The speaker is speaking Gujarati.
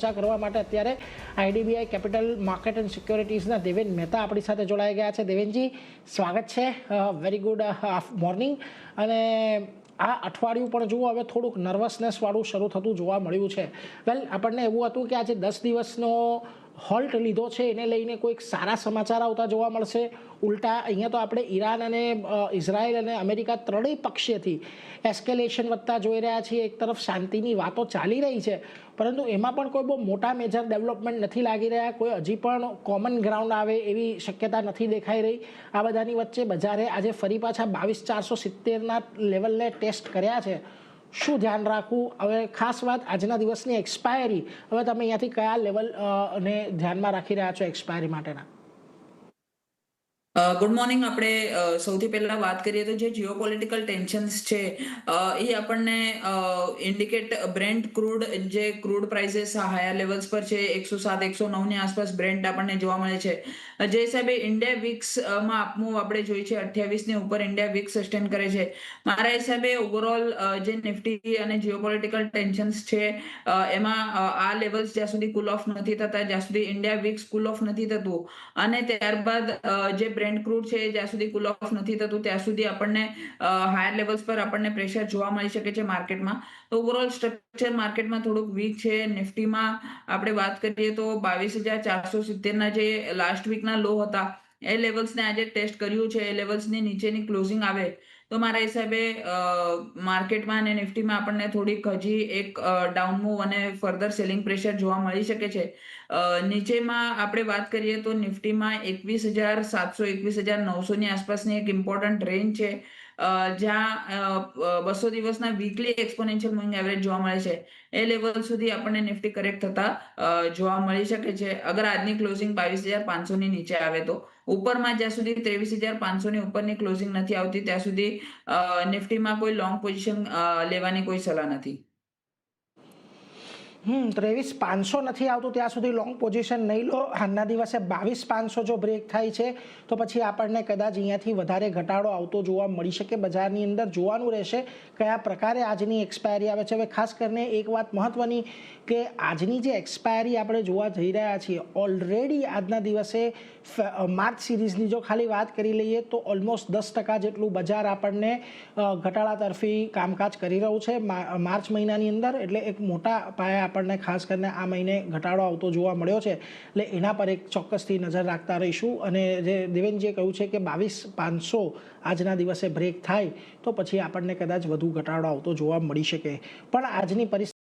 ચર્ચા કરવા માટે અત્યારે આઈડીબીઆઈ કેપિટલ માર્કેટ એન્ડ સિક્યોરિટીઝના દેવેન મહેતા આપણી સાથે જોડાઈ ગયા છે. દેવેનજી, સ્વાગત છે. Very good morning. અને આ અઠવાડિયું પણ જુઓ હવે થોડુંક નર્વસનેસવાળું શરૂ થતું જોવા મળ્યું છે. વેલ, આપણને એવું હતું કે આજે 10 દિવસનો હોલ્ટ લીધો છે, એને લઈને કોઈક સારા સમાચાર આવતા જોવા મળશે. ઉલટા અહીંયા તો આપણે ઈરાન અને ઇઝરાયલ અને અમેરિકા ત્રણેય પક્ષેથી એસ્કેલેશન વધતા જોઈ રહ્યા છીએ. એક તરફ શાંતિની વાતો ચાલી રહી છે, પરંતુ એમાં પણ કોઈ બહુ મોટા મેજર ડેવલપમેન્ટ નથી લાગી રહ્યા. કોઈ હજી પણ કોમન ગ્રાઉન્ડ આવે એવી શક્યતા નથી દેખાઈ રહી. આ બધાની વચ્ચે બજારે આજે ફરી પાછા 22,470ના લેવલને ટેસ્ટ કર્યા છે. શું ધ્યાન રાખવું? હવે ખાસ વાત આજના દિવસની એક્સપાયરી, હવે તમે અહીંયાથી કયા લેવલ ને ધ્યાનમાં રાખી રહ્યા છો એક્સપાયરી માટેના? Good morning. આપણે સૌથી પહેલા વાત કરીએ તો જે જીઓપોલિટિકલ ટેન્શન્સ છે એ આપણને ઇન્ડિકેટ બ્રેન્ટ ક્રૂડ, જે ક્રૂડ પ્રાઇસીસ હાયર લેવલ્સ પર છે, 107 109 ની આસપાસ બ્રેન્ટ આપણને જોવા મળે છે. જે હિસાબે ઇન્ડિયા વિક્સ માં આપમૂવ આપણે જોઈ છે, 28 ની ઉપર ઇન્ડિયા વિક્સ સસ્ટેન કરે છે. મારા હિસાબે ઓવરઓલ જે નિફ્ટી અને જીઓપોલિટિકલ ટેન્શન્સ છે એમાં આ લેવલ્સ જ્યાં સુધી કુલ ઓફ નથી થતા, જ્યાં સુધી ઇન્ડિયા વિક્સ કુલ ઓફ નથી થતું અને ત્યારબાદ જે બ્રેન્ટ ક્રૂડ છે જ્યાં સુધી કુલ ઓફ નથી થતું ત્યાં સુધી આપણને હાયર લેવલ્સ પર આપણને પ્રેશર જોવા મળી શકે છે માર્કેટમાં. તો ઓવરઓલ સ્ટ્રક્ચર માર્કેટમાં થોડુંક વીક છે. નિફ્ટીમાં આપણે વાત કરીએ તો 22,470ના જે લાસ્ટ વીકના લો હતા એ લેવલ્સને આજે ટેસ્ટ કર્યું છે. એ લેવલ્સની નીચેની ક્લોઝિંગ આવે તો મારા હિસાબે માર્કેટમાં અને નિફ્ટીમાં આપણને થોડીક હજી એક ડાઉન મૂવ અને ફર્ધર સેલિંગ પ્રેશર જોવા મળી શકે છે. નીચેમાં આપણે વાત કરીએ તો નિફ્ટીમાં 21,700 21,900 ની આસપાસની એક ઇમ્પોર્ટન્ટ રેન્જ છે જ્યાં 200 દિવસના વીકલી એક્સપોનેન્શિયલ મૂવિંગ એવરેજ જોવા મળે છે. એ લેવલ સુધી આપણને નિફ્ટી કરેક્ટ થતા જોવા મળી શકે છે અગર આજની ક્લોઝિંગ 22,500 ની નીચે આવે તો. ઉપરમાં જ્યાં સુધી 23,500 ની ઉપરની ક્લોઝિંગ નથી આવતી ત્યાં સુધી નિફ્ટીમાં કોઈ લોંગ પોઝિશન લેવાની કોઈ સલાહ નથી. 23,500 નથી આવતું ત્યાં સુધી લોંગ પોઝિશન નહીં લો. આજના દિવસે 22,500 જો બ્રેક થાય છે તો પછી આપણને કદાચ અહીંયાથી વધારે ઘટાડો આવતો જોવા મળી શકે. બજારની અંદર જોવાનું રહેશે કયા પ્રકારે આજની એક્સપાયરી આવે છે. હવે ખાસ કરીને એક વાત મહત્વની કે આજની જે એક્સપાયરી આપણે જોવા જઈ રહ્યા છીએ, ઓલરેડી આજના દિવસે માર્ચ સિરીઝની જો ખાલી વાત કરી લઈએ તો ઓલમોસ્ટ 10% જેટલું બજાર આપણને ઘટાડા તરફી કામકાજ કરી રહ્યું છે માર્ચ મહિનાની અંદર. એટલે એક મોટા પાયે આપણને ખાસ કરીને આ મહિને ઘટાડો આવતો જોવા મળ્યો છે. એટલે એના પર એક ચોક્કસથી નજર રાખતા રહીશું. અને જે દેવેનજીએ કહ્યું છે કે 22,500 આજના દિવસે બ્રેક થાય તો પછી આપણને કદાચ વધુ ઘટાડો આવતો જોવા મળી શકે. પણ આજની પરિસ્થિતિ